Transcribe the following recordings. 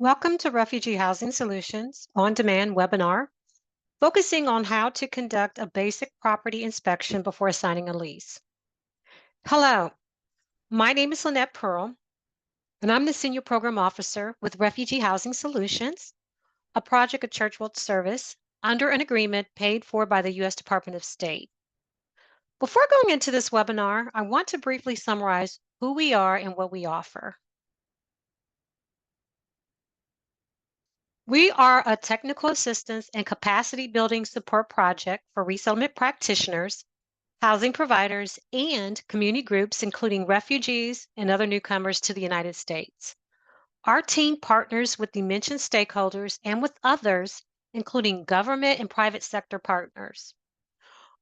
Welcome to Refugee Housing Solutions on-demand webinar, focusing on how to conduct a basic property inspection before signing a lease. Hello, my name is Lynette Pearl, and I'm the Senior Program Officer with Refugee Housing Solutions, a project of Church World Service under an agreement paid for by the U.S. Department of State. Before going into this webinar, I want to briefly summarize who we are and what we offer. We are a technical assistance and capacity building support project for resettlement practitioners, housing providers, and community groups, including refugees and other newcomers to the United States. Our team partners with the mentioned stakeholders and with others, including government and private sector partners.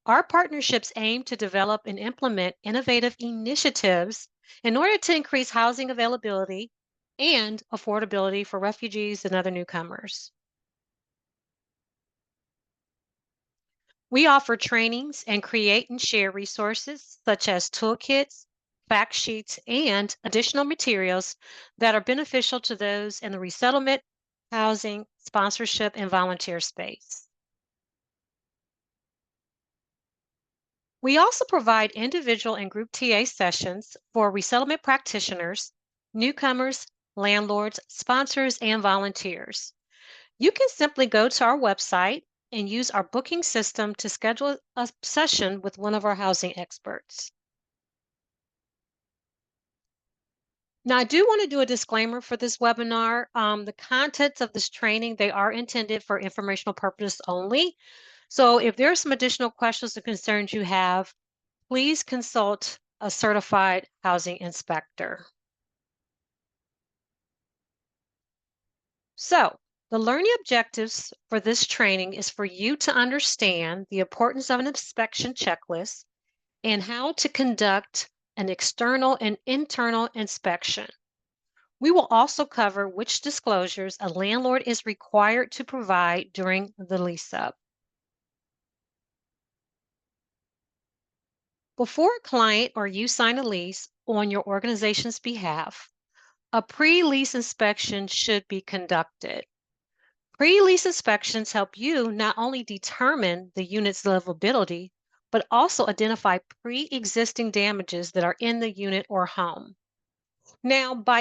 Our partnerships aim to develop and implement innovative initiatives in order to increase housing availability and affordability for refugees and other newcomers. We offer trainings and create and share resources such as toolkits, fact sheets, and additional materials that are beneficial to those in the resettlement, housing, sponsorship, and volunteer space. We also provide individual and group TA sessions for resettlement practitioners, newcomers, landlords, sponsors, and volunteers. You can simply go to our website and use our booking system to schedule a session with one of our housing experts. Now, I do want to do a disclaimer for this webinar. The contents of this training, they are intended for informational purposes only. So if there are some additional questions or concerns you have, please consult a certified housing inspector. So, the learning objectives for this training is for you to understand the importance of an inspection checklist and how to conduct an external and internal inspection. We will also cover which disclosures a landlord is required to provide during the lease-up. Before a client or you sign a lease on your organization's behalf, a pre-lease inspection should be conducted. Pre-lease inspections help you not only determine the unit's livability, but also identify pre-existing damages that are in the unit or home. Now, by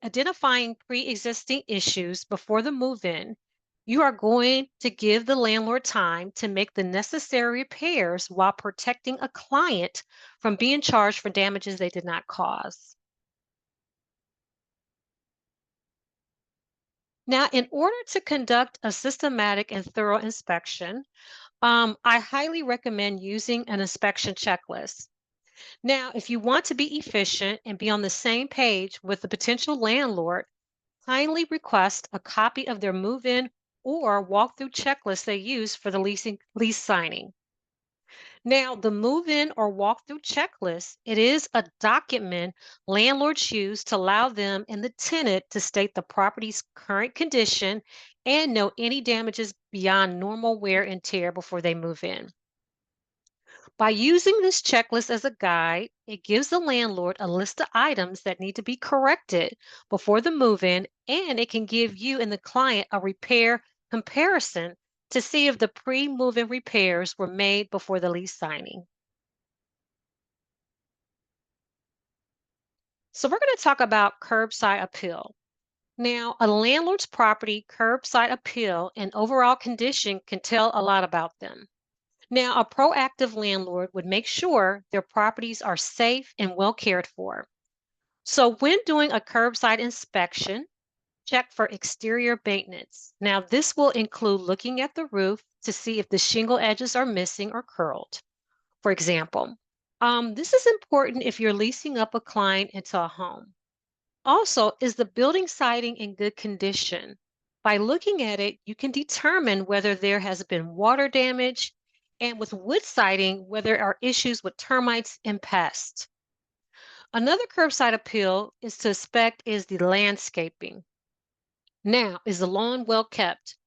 identifying pre-existing issues before the move-in, you are going to give the landlord time to make the necessary repairs while protecting a client from being charged for damages they did not cause. Now, in order to conduct a systematic and thorough inspection, I highly recommend using an inspection checklist. Now, if you want to be efficient and be on the same page with the potential landlord, kindly request a copy of their move-in or walkthrough checklist they use for the lease signing. Now, the move-in or walkthrough checklist, it is a document landlords use to allow them and the tenant to state the property's current condition and know any damages beyond normal wear and tear before they move in. By using this checklist as a guide, it gives the landlord a list of items that need to be corrected before the move-in, and it can give you and the client a repair comparison to see if the pre-move-in repairs were made before the lease signing. So we're going to talk about curbside appeal. Now, a landlord's property curbside appeal and overall condition can tell a lot about them. Now, a proactive landlord would make sure their properties are safe and well cared for. So when doing a curbside inspection, check for exterior maintenance. Now, this will include looking at the roof to see if the shingle edges are missing or curled. For example, this is important if you're leasing up a client into a home. Also, is the building siding in good condition? By looking at it, you can determine whether there has been water damage, and with wood siding, whether there are issues with termites and pests. Another curbside appeal is to inspect is the landscaping. Now, is the lawn well kept?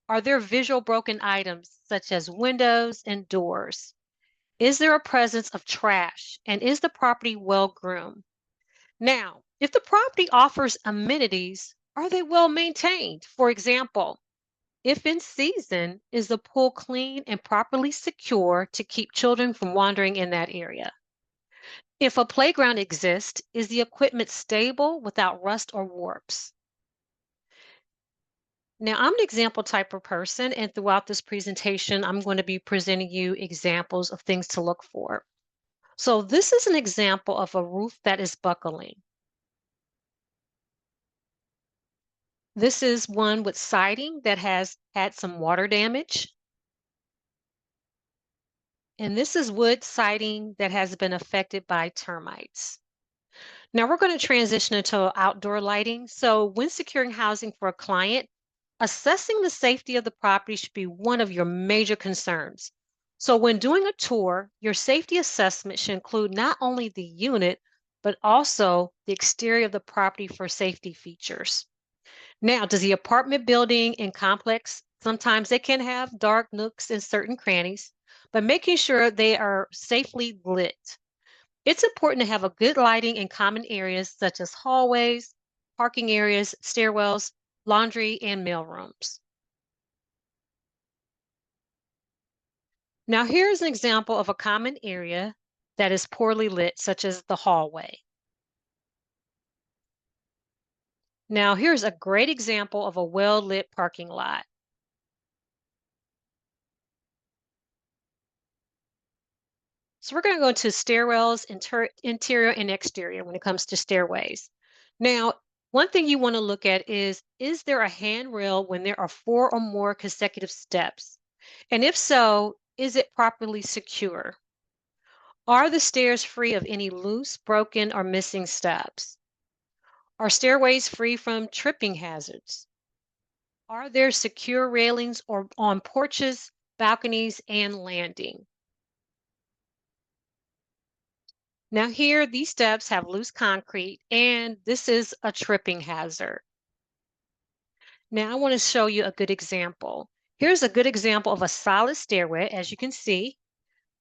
Are there visual broken items such as windows and doors? Is there a presence of trash? And is the property well groomed? Now, if the property offers amenities, Are they well maintained? For example, if in season, is the pool clean and properly secure to keep children from wandering in that area? If a playground exists, is the equipment stable without rust or warps? Now, I'm an example type of person, and throughout this presentation, I'm going to be presenting you examples of things to look for. So, this is an example of a roof that is buckling. This is one with siding that has had some water damage. And this is wood siding that has been affected by termites. Now we're going to transition into outdoor lighting. So when securing housing for a client, assessing the safety of the property should be one of your major concerns. So when doing a tour, your safety assessment should include not only the unit, but also the exterior of the property for safety features. Now, does the apartment building and complex, sometimes they can have dark nooks and certain crannies, but making sure they are safely lit. It's important to have a good lighting in common areas such as hallways, parking areas, stairwells, laundry, and mail rooms. Now, here's an example of a common area that is poorly lit, such as the hallway. Now, here's a great example of a well-lit parking lot. So we're going to go to stairwells, interior and exterior when it comes to stairways. Now, one thing you want to look at is there a handrail when there are 4 or more consecutive steps? And if so, is it properly secure? Are the stairs free of any loose, broken, or missing steps? Are stairways free from tripping hazards? Are there secure railings or on porches, balconies, and landing? Now here, these steps have loose concrete, and this is a tripping hazard. Now I want to show you a good example. Here's a good example of a solid stairway. As you can see,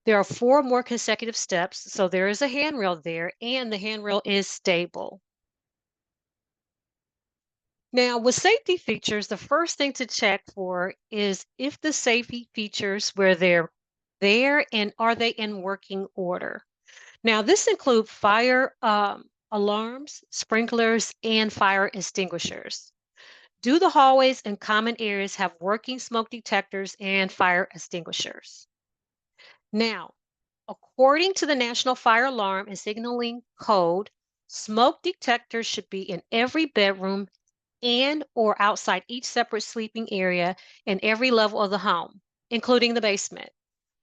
there are 4 more consecutive steps, so there is a handrail there, and the handrail is stable. Now, with safety features, the first thing to check for is if the safety features where they're there and are they in working order. Now, this includes fire alarms, sprinklers, and fire extinguishers. Do the hallways and common areas have working smoke detectors and fire extinguishers? Now, according to the National Fire Alarm and Signaling Code, smoke detectors should be in every bedroom and or outside each separate sleeping area in every level of the home, including the basement.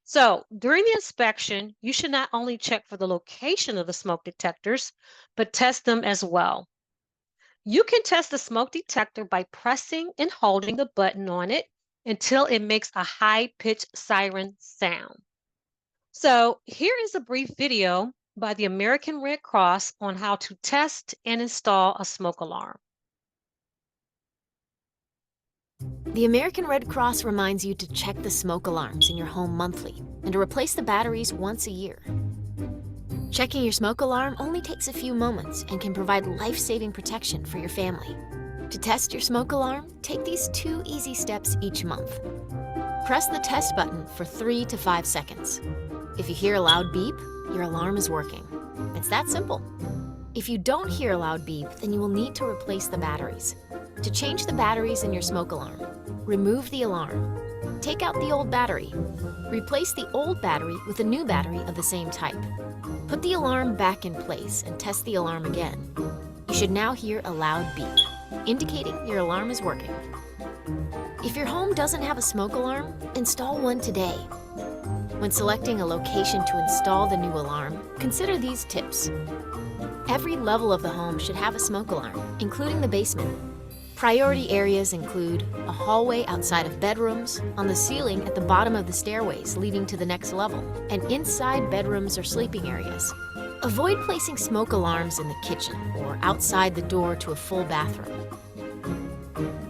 So during the inspection, you should not only check for the location of the smoke detectors, but test them as well. You can test the smoke detector by pressing and holding the button on it until it makes a high-pitched siren sound. So here is a brief video by the American Red Cross on how to test and install a smoke alarm. The American Red Cross reminds you to check the smoke alarms in your home monthly and to replace the batteries once a year. Checking your smoke alarm only takes a few moments and can provide life-saving protection for your family. To test your smoke alarm, take these 2 easy steps each month. Press the test button for 3 to 5 seconds. If you hear a loud beep, your alarm is working. It's that simple. If you don't hear a loud beep, then you will need to replace the batteries. To change the batteries in your smoke alarm, remove the alarm. Take out the old battery. Replace the old battery with a new battery of the same type. Put the alarm back in place and test the alarm again. You should now hear a loud beep, indicating your alarm is working. If your home doesn't have a smoke alarm, install one today. When selecting a location to install the new alarm, consider these tips. Every level of the home should have a smoke alarm, including the basement. Priority areas include a hallway outside of bedrooms, on the ceiling at the bottom of the stairways leading to the next level, and inside bedrooms or sleeping areas. Avoid placing smoke alarms in the kitchen or outside the door to a full bathroom.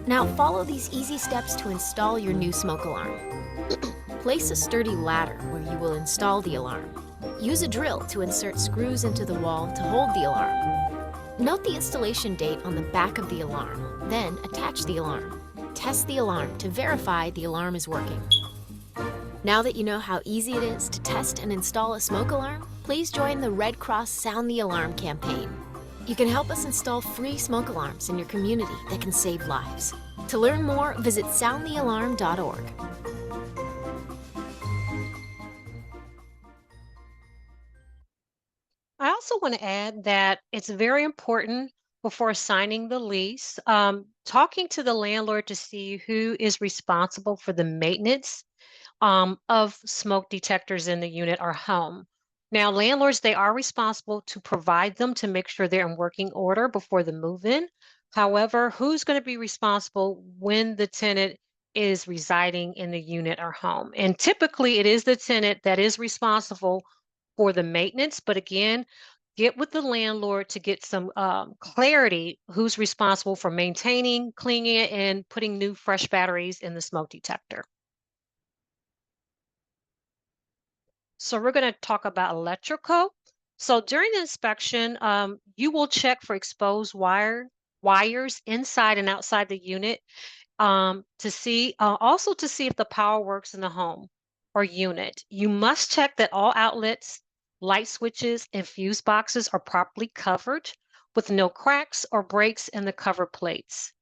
Now follow these easy steps to install your new smoke alarm. Place a sturdy ladder where you will install the alarm. Use a drill to insert screws into the wall to hold the alarm. Note the installation date on the back of the alarm, then attach the alarm. Test the alarm to verify the alarm is working. Now that you know how easy it is to test and install a smoke alarm, please join the Red Cross Sound the Alarm campaign. You can help us install free smoke alarms in your community that can save lives. To learn more, visit soundthealarm.org. I also want to add that it's very important before signing the lease, talking to the landlord to see who is responsible for the maintenance of smoke detectors in the unit or home. Now, landlords, they are responsible to provide them to make sure they're in working order before the move-in. However, who's going to be responsible when the tenant is residing in the unit or home? And typically, it is the tenant that is responsible for the maintenance. But again, get with the landlord to get some clarity who's responsible for maintaining, cleaning it, and putting new fresh batteries in the smoke detector. So we're going to talk about electrical. So during the inspection, you will check for exposed wires inside and outside the unit to see also to see if the power works in the home or unit. You must check that all outlets, light switches, and fuse boxes are properly covered with no cracks or breaks in the cover plates.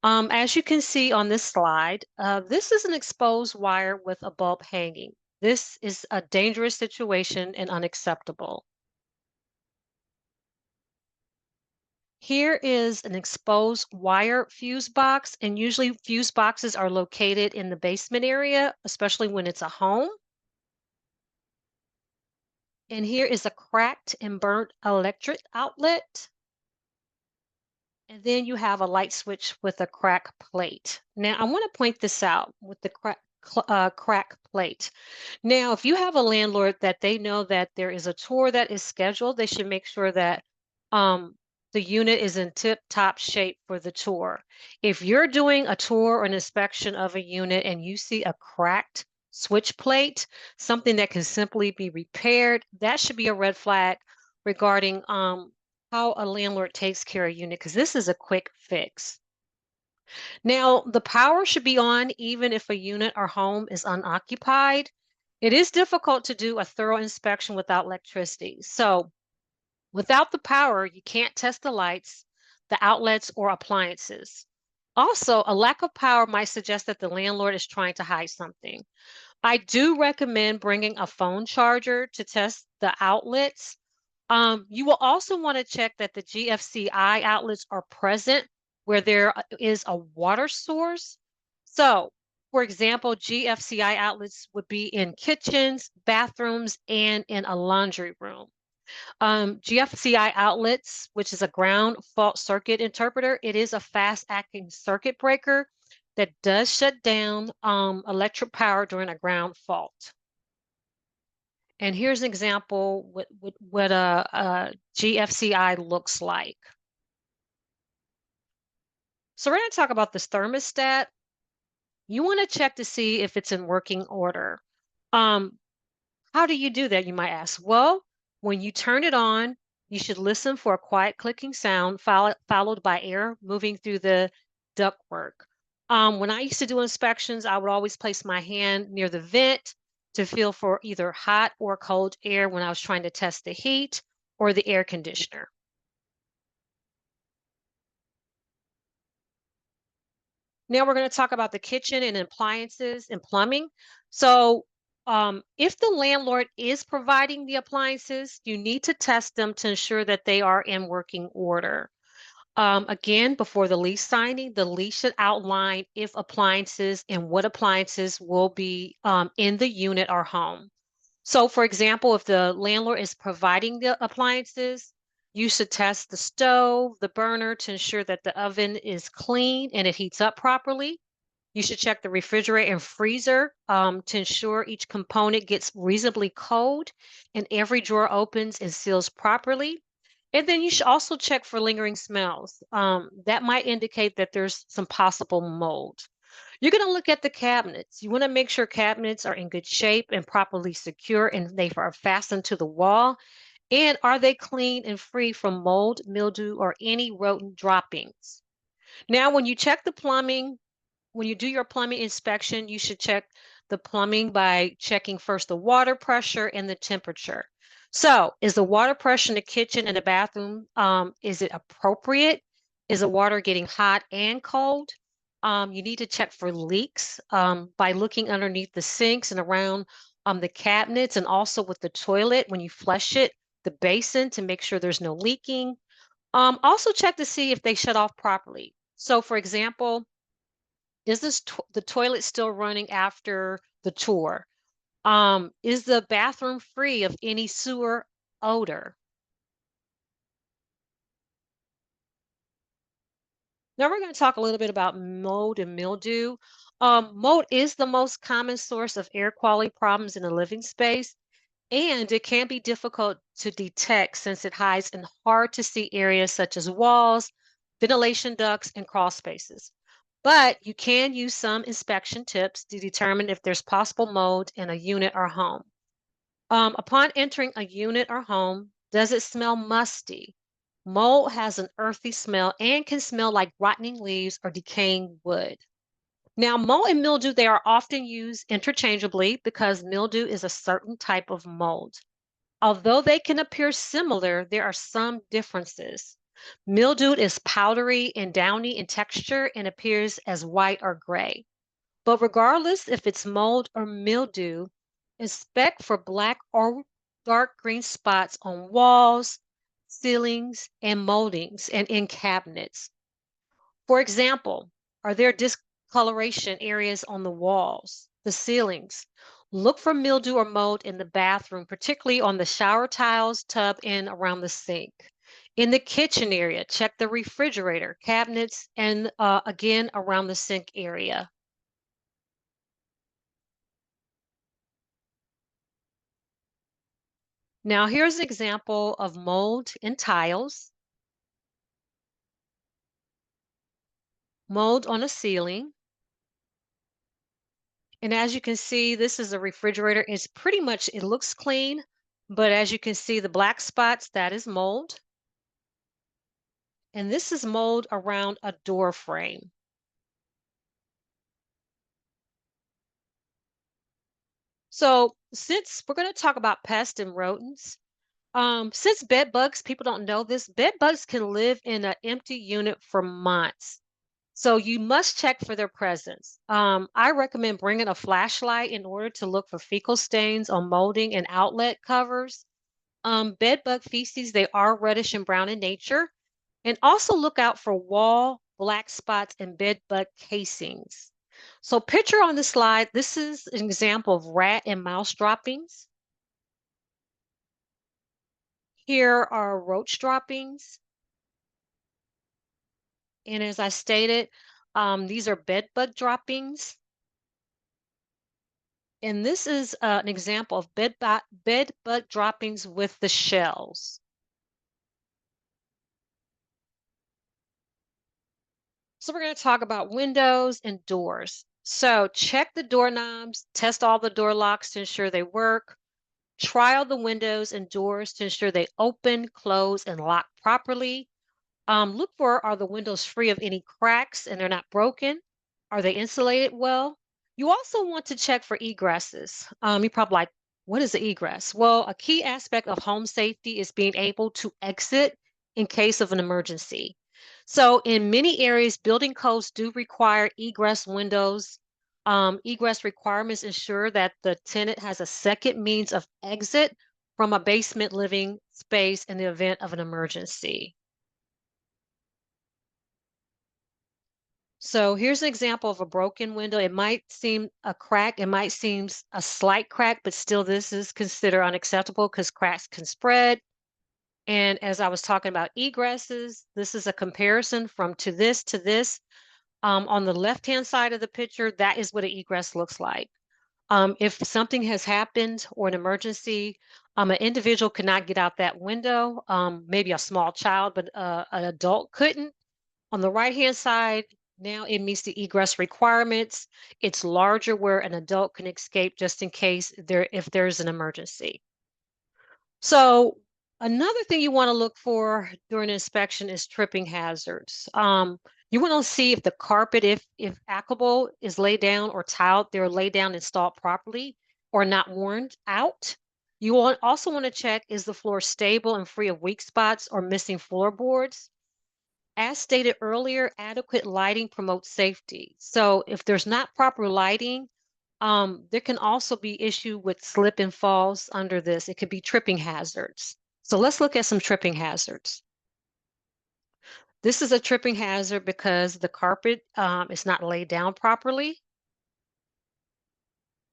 As you can see on this slide, this is an exposed wire with a bulb hanging. This is a dangerous situation and unacceptable. Here is an exposed wire fuse box, and usually fuse boxes are located in the basement area, especially when it's a home. And here is a cracked and burnt electric outlet. And then you have a light switch with a crack plate. Now, I want to point this out with the crack plate. Now, if you have a landlord that they know that there is a tour that is scheduled, they should make sure that the unit is in tip-top shape for the tour. If you're doing a tour or an inspection of a unit and you see a cracked switch plate, something that can simply be repaired, that should be a red flag regarding how a landlord takes care of a unit, because this is a quick fix. Now, the power should be on even if a unit or home is unoccupied. It is difficult to do a thorough inspection without electricity. So, without the power, you can't test the lights, the outlets, or appliances. Also, a lack of power might suggest that the landlord is trying to hide something. I do recommend bringing a phone charger to test the outlets. You will also want to check that the GFCI outlets are present where there is a water source. So, for example, GFCI outlets would be in kitchens, bathrooms, and in a laundry room. GFCI outlets, which is a ground fault circuit interpreter, it is a fast acting circuit breaker that does shut down electric power during a ground fault. And here's an example what a GFCI looks like. So we're going to talk about this thermostat. You want to check to see if it's in working order. Um, how do you do that, you might ask? Well, when you turn it on, you should listen for a quiet clicking sound followed by air moving through the ductwork. When I used to do inspections, I would always place my hand near the vent to feel for either hot or cold air when I was trying to test the heat or the air conditioner. Now we're going to talk about the kitchen and appliances and plumbing. So, if the landlord is providing the appliances, you need to test them to ensure that they are in working order. Again, before the lease signing, the lease should outline if appliances and what appliances will be in the unit or home. So, for example, if the landlord is providing the appliances, you should test the stove, the burner to ensure that the oven is clean and it heats up properly. You should check the refrigerator and freezer to ensure each component gets reasonably cold and every drawer opens and seals properly. And then you should also check for lingering smells. That might indicate that there's some possible mold. You're going to look at the cabinets. You want to make sure cabinets are in good shape and properly secure and they are fastened to the wall. And are they clean and free from mold, mildew, or any rodent droppings? Now, when you do your plumbing inspection, you should check the plumbing by checking first the water pressure and the temperature. So, is the water pressure in the kitchen and the bathroom, is it appropriate? Is the water getting hot and cold? You need to check for leaks by looking underneath the sinks and around the cabinets, and also with the toilet when you flush it, the basin to make sure there's no leaking. Also check to see if they shut off properly. So, for example, is the toilet still running after the tour? Is the bathroom free of any sewer odor? Now we're going to talk a little bit about mold and mildew. Mold is the most common source of air quality problems in a living space, and it can be difficult to detect since it hides in hard to see areas such as walls, ventilation ducts, and crawl spaces. But you can use some inspection tips to determine if there's possible mold in a unit or home. Upon entering a unit or home, does it smell musty? Mold has an earthy smell and can smell like rotting leaves or decaying wood. Now, mold and mildew, they are often used interchangeably because mildew is a certain type of mold. Although they can appear similar, there are some differences. Mildew is powdery and downy in texture and appears as white or gray. But regardless if it's mold or mildew, inspect for black or dark green spots on walls, ceilings, and moldings and in cabinets. For example, are there discoloration areas on the walls, the ceilings? Look for mildew or mold in the bathroom, particularly on the shower tiles, tub, and around the sink. In the kitchen area, check the refrigerator, cabinets, and again around the sink area. Now, here's an example of mold in tiles, mold on a ceiling. And as you can see, this is a refrigerator. It's pretty much, it looks clean, but as you can see, the black spots, that is mold. And this is mold around a door frame. So since we're going to talk about pests and rodents, since bed bugs, people don't know this, bed bugs can live in an empty unit for months. So you must check for their presence. I recommend bringing a flashlight in order to look for fecal stains on molding and outlet covers. Bed bug feces, they are reddish and brown in nature. And also look out for wall black spots and bed bug casings. So picture on the slide, this is an example of rat and mouse droppings. Here are roach droppings. And as I stated, these are bed bug droppings. And this is an example of bed bug droppings with the shells. So we're going to talk about windows and doors. So check the doorknobs, test all the door locks to ensure they work, trial the windows and doors to ensure they open, close, and lock properly. Look for, are the windows free of any cracks and they're not broken? Are they insulated well? You also want to check for egresses. You're probably like, what is the egress? Well, a key aspect of home safety is being able to exit in case of an emergency. So, in many areas, building codes do require egress windows. Egress requirements ensure that the tenant has a second means of exit from a basement living space in the event of an emergency. So here's an example of a broken window. It might seem a crack, it might seem a slight crack, but still this is considered unacceptable because cracks can spread. And as I was talking about egresses, this is a comparison from to this. On the left-hand side of the picture, that is what an egress looks like. If something has happened or an emergency, an individual could not get out that window, maybe a small child, but an adult couldn't. On the right-hand side, now it meets the egress requirements. It's larger where an adult can escape just in case if there's an emergency. So Another thing you want to look for during inspection is tripping hazards. You want to see if the carpet, if applicable, is laid down or tiled, they're laid down and installed properly or not worn out. Also want to check, is the floor stable and free of weak spots or missing floorboards? As stated earlier, adequate lighting promotes safety. So if there's not proper lighting, there can also be issue with slip and falls under this. It could be tripping hazards. So let's look at some tripping hazards. This is a tripping hazard because the carpet is not laid down properly.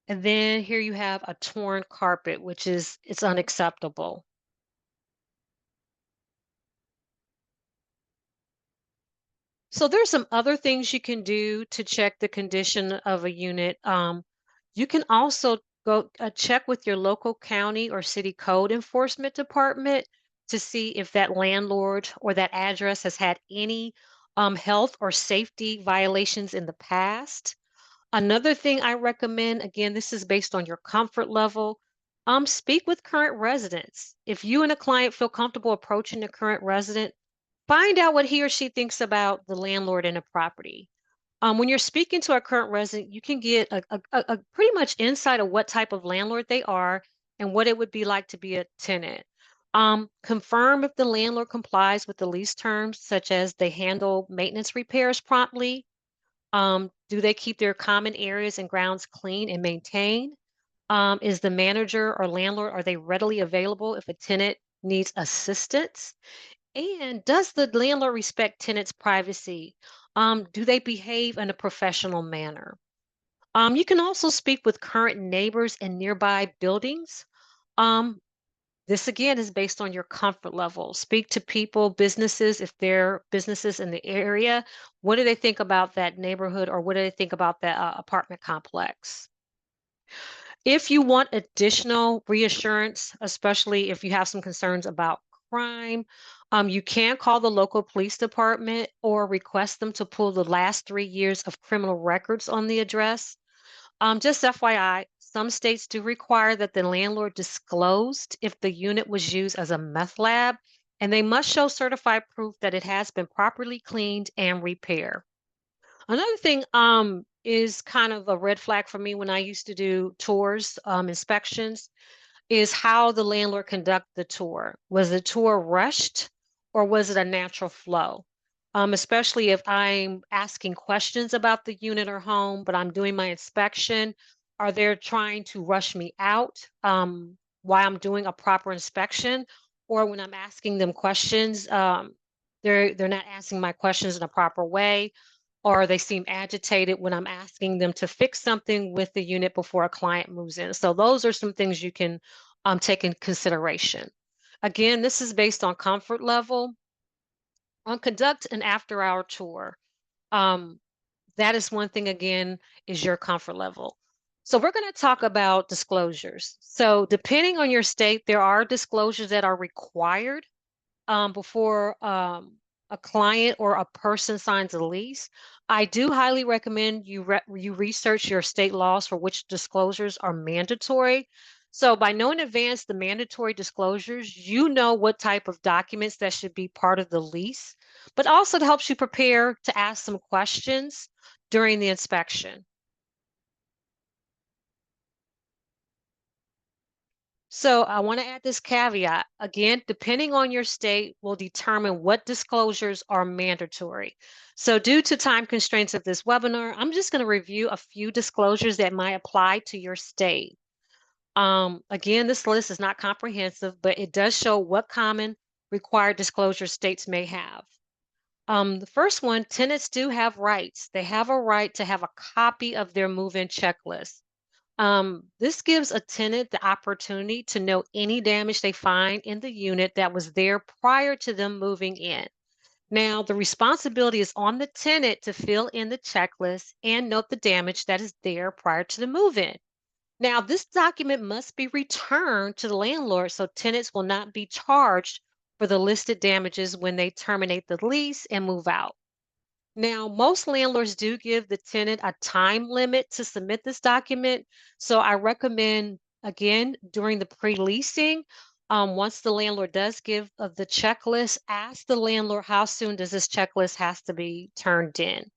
And then here you have a torn carpet, which is it's unacceptable. So there's some other things you can do to check the condition of a unit. You can also go check with your local county or city code enforcement department to see if that landlord or that address has had any health or safety violations in the past. Another thing I recommend, again, this is based on your comfort level. Speak with current residents. If you and a client feel comfortable approaching the current resident, find out what he or she thinks about the landlord and the property. When you're speaking to a current resident, you can get a pretty much insight of what type of landlord they are and what it would be like to be a tenant. Confirm if the landlord complies with the lease terms, such as they handle maintenance repairs promptly. Do they keep their common areas and grounds clean and maintained? Is the manager or landlord, are they readily available if a tenant needs assistance? And does the landlord respect tenants' privacy? Do they behave in a professional manner? You can also speak with current neighbors and nearby buildings. Um, this again is based on your comfort level. Speak to people, businesses, if they're businesses in the area. What do they think about that neighborhood or what do they think about that apartment complex? If you want additional reassurance, especially if you have some concerns about crime, you can call the local police department or request them to pull the last 3 years of criminal records on the address. Just FYI, some states do require that the landlord disclosed if the unit was used as a meth lab, and they must show certified proof that it has been properly cleaned and repaired. Another thing is kind of a red flag for me when I used to do tours, inspections, is how the landlord conduct the tour. Was the tour rushed or was it a natural flow? Especially if I'm asking questions about the unit or home, but I'm doing my inspection, are they trying to rush me out while I'm doing a proper inspection? Or when I'm asking them questions, they're not asking my questions in a proper way, or they seem agitated when I'm asking them to fix something with the unit before a client moves in. So those are some things you can take in consideration. Again, this is based on comfort level. Conduct an after-hour tour. Um, that is one thing, again, is your comfort level. So we're going to talk about disclosures. So depending on your state, there are disclosures that are required before a client or a person signs a lease. I do highly recommend you research your state laws for which disclosures are mandatory. So by knowing in advance the mandatory disclosures, you know what type of documents that should be part of the lease, but also it helps you prepare to ask some questions during the inspection. So I want to add this caveat. Again, depending on your state will determine what disclosures are mandatory. So due to time constraints of this webinar, I'm just going to review a few disclosures that might apply to your state. Again, this list is not comprehensive, but it does show what common required disclosure states may have. The first one, tenants do have rights. They have a right to have a copy of their move-in checklist. This gives a tenant the opportunity to know any damage they find in the unit that was there prior to them moving in. Now, the responsibility is on the tenant to fill in the checklist and note the damage that is there prior to the move-in. Now, this document must be returned to the landlord so tenants will not be charged for the listed damages when they terminate the lease and move out. Now, most landlords do give the tenant a time limit to submit this document. So I recommend, again, during the pre-leasing, Once the landlord does give the checklist, ask the landlord how soon does this checklist has to be turned in.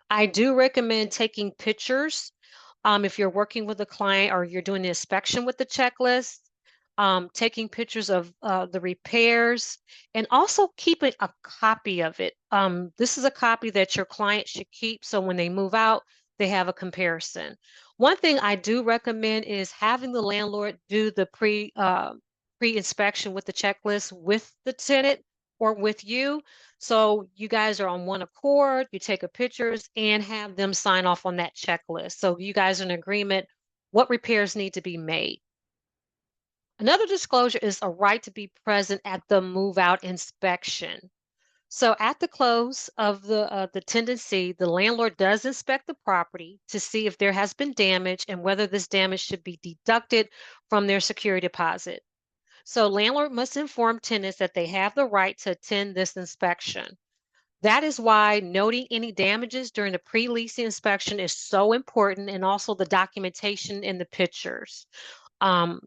I do recommend taking pictures if you're working with a client or you're doing the inspection with the checklist, taking pictures of the repairs and also keeping a copy of it. This is a copy that your client should keep so when they move out, they have a comparison. One thing I do recommend is having the landlord do the pre-inspection with the checklist with the tenant or with you. So you guys are on one accord, you take a pictures and have them sign off on that checklist. So you guys are in agreement what repairs need to be made. Another disclosure is a right to be present at the move out inspection. So at the close of the tenancy, the landlord does inspect the property to see if there has been damage and whether this damage should be deducted from their security deposit. So landlord must inform tenants that they have the right to attend this inspection. That is why noting any damages during the pre-leasing inspection is so important, and also the documentation in the pictures. Um,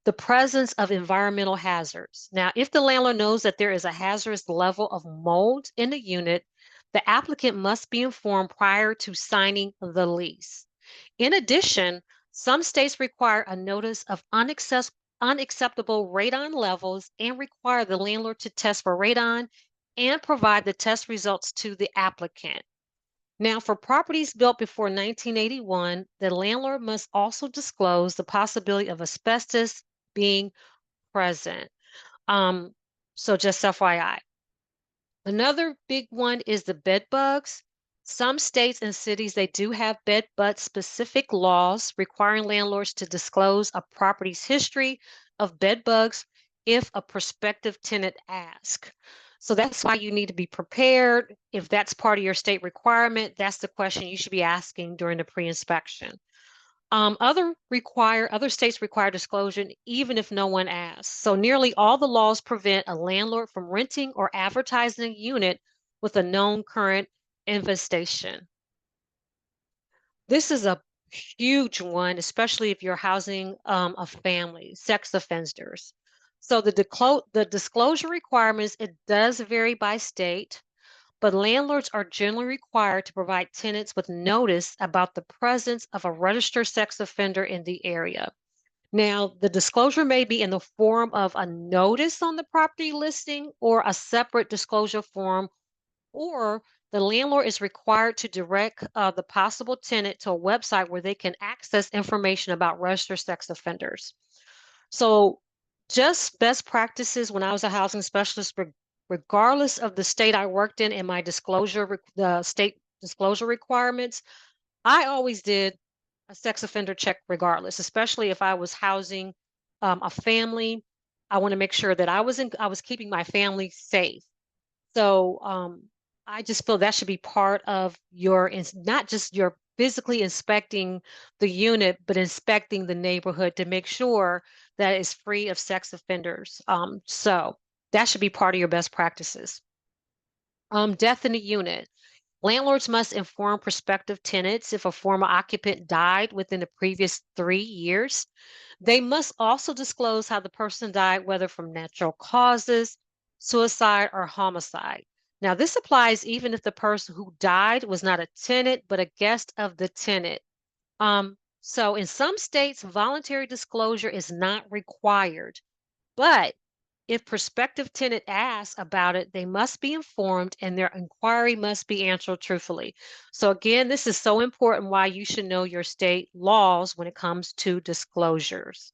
the presence of environmental hazards. Now, if the landlord knows that there is a hazardous level of mold in the unit, the applicant must be informed prior to signing the lease. In addition, some states require a notice of unacceptable radon levels and require the landlord to test for radon and provide the test results to the applicant. Now, for properties built before 1981, the landlord must also disclose the possibility of asbestos being present. Um, so just FYI. Another big one is the bed bugs. Some states and cities, they do have bed bug specific laws requiring landlords to disclose a property's history of bed bugs if a prospective tenant asks. So that's why you need to be prepared. If that's part of your state requirement, that's the question you should be asking during the pre-inspection. Other states require disclosure even if no one asks. So nearly all the laws prevent a landlord from renting or advertising a unit with a known current infestation. This is a huge one, especially if you're housing a family, sex offenders. So the disclosure requirements, it does vary by state, but landlords are generally required to provide tenants with notice about the presence of a registered sex offender in the area. Now, the disclosure may be in the form of a notice on the property listing or a separate disclosure form, or the landlord is required to direct the possible tenant to a website where they can access information about registered sex offenders. So just best practices when I was a housing specialist, regardless of the state I worked in and my the state disclosure requirements, I always did a sex offender check regardless, especially if I was housing a family. I want to make sure that I was keeping my family safe. So I just feel that should be part of not just your physically inspecting the unit, but inspecting the neighborhood to make sure that it's free of sex offenders. So that should be part of your best practices. Death in the unit. Landlords must inform prospective tenants if a former occupant died within the previous 3 years. They must also disclose how the person died, whether from natural causes, suicide, or homicide. Now, this applies even if the person who died was not a tenant, but a guest of the tenant. So in some states, voluntary disclosure is not required, but if prospective tenant asks about it, they must be informed and their inquiry must be answered truthfully. So again, this is so important why you should know your state laws when it comes to disclosures.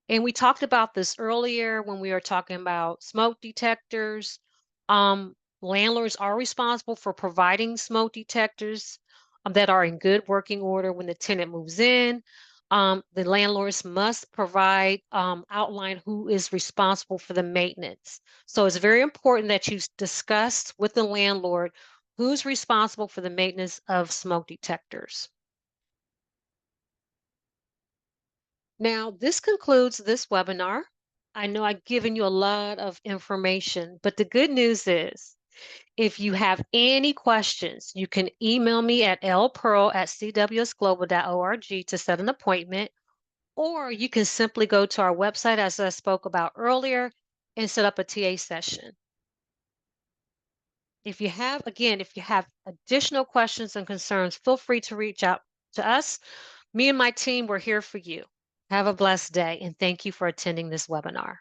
And we talked about this earlier when we were talking about smoke detectors. Landlords are responsible for providing smoke detectors that are in good working order when the tenant moves in. The landlords must provide outline who is responsible for the maintenance. So it's very important that you discuss with the landlord who's responsible for the maintenance of smoke detectors. Now, this concludes this webinar. I know I've given you a lot of information, but the good news is if you have any questions, you can email me at lpearl@cwsglobal.org to set an appointment, Or you can simply go to our website, as I spoke about earlier, and set up a TA session. If you have additional questions and concerns, feel free to reach out to us. Me and my team, we're here for you. Have a blessed day, and thank you for attending this webinar.